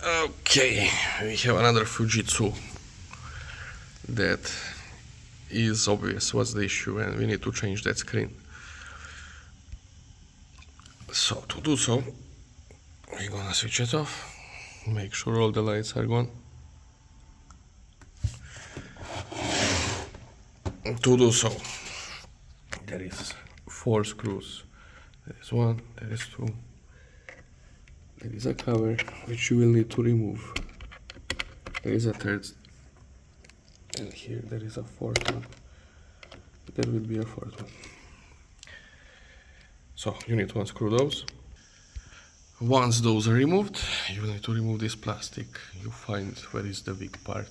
Okay, we have another Fujitsu that is obvious what's the issue, and we need to change that screen. So to do so, we're gonna switch it off, make sure all the lights are gone. To do so, there is 4 screws. There is 1, there is 2, there is a cover which you will need to remove. There is a 3rd, and here there is a 4th one. There will be a 4th one. So you need to unscrew those. Once those are removed, you will need to remove this plastic. You find where is the big part.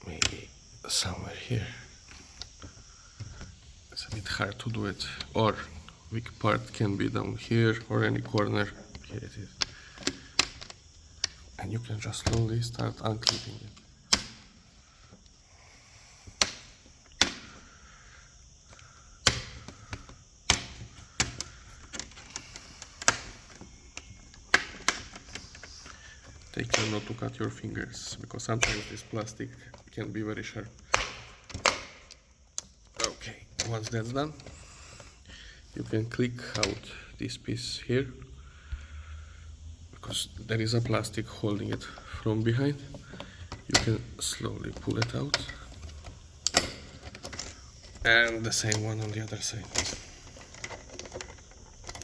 Maybe somewhere here. It's a bit hard to do it, or weak part can be down here or any corner. Here it is. And you can just slowly start unclipping it. Take care not to cut your fingers, because sometimes this plastic can be very sharp. Okay, once that's done, you can click out this piece here, because there is a plastic holding it from behind. You can slowly pull it out, and the same one on the other side.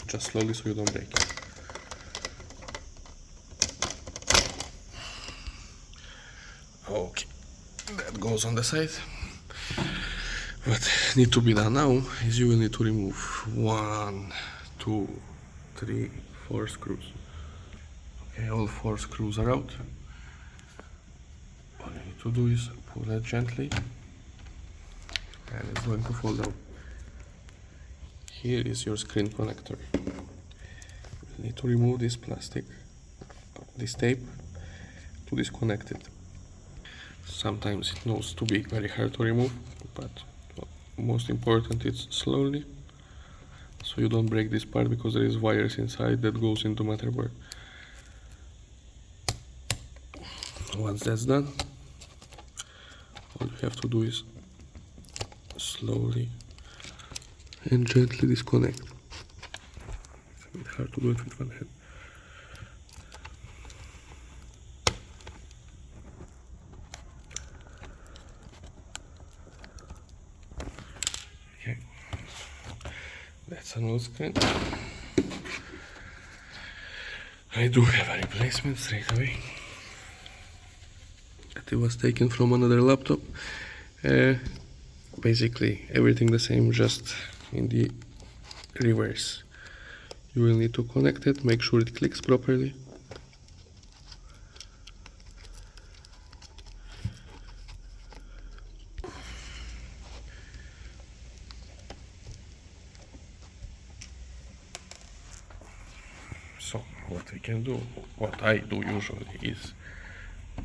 Just slowly so you don't break it. Okay, that goes on the side. What needs to be done now is you will need to remove 1, 2, 3, 4 screws. Okay, all 4 screws are out. All you need to do is pull it gently, and it's going to fall down. Here is your screen connector. You need to remove this plastic, this tape, to disconnect it. Sometimes it knows to be very hard to remove, but most important it's slowly, so you don't break this part, because there is wires inside that goes into motherboard. Once that's done, all you have to do is slowly and gently disconnect. It's a bit hard to do it with one hand. Okay, that's an old screen. I do have a replacement straight away. It was taken from another laptop. Basically everything the same, just in the reverse. You will need to connect it, make sure it clicks properly. So what we can do, what I do usually, is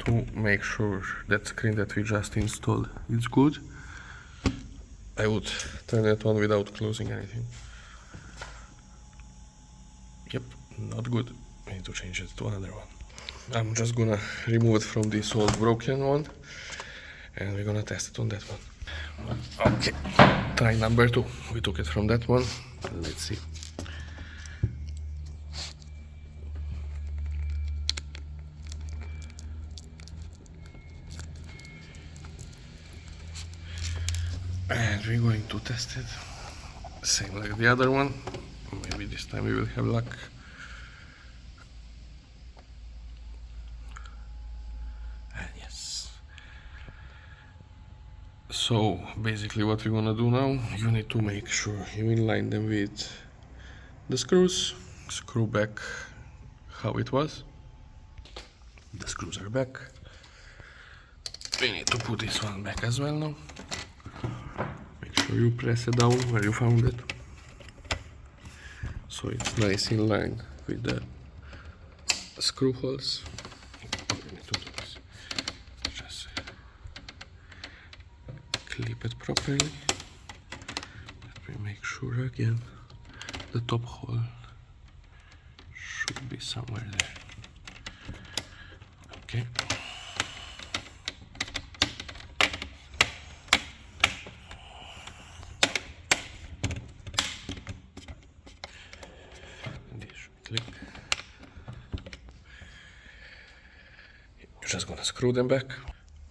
to make sure that screen that we just installed is good. I would turn it on without closing anything. Yep, not good. I need to change it to another one. I'm just gonna remove it from this old broken one, and we're gonna test it on that one. Okay, try number 2. We took it from that one. Let's see. And we're going to test it same like the other one. Maybe this time we will have luck. And yes. So basically what we're gonna do now, you need to make sure you inline them with the screws. Screw back how it was. The screws are back. We need to put this one back as well now. So you press it down where you found it, so it's nice in line with the screw holes. All you need to do is just clip it properly. Let me make sure again. The top hole should be somewhere there. Okay. And you should click. You're just gonna screw them back.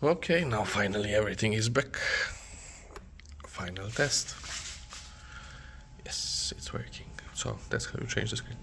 Okay, now finally everything is back. Final test. Yes, it's working. So that's how you change the screen.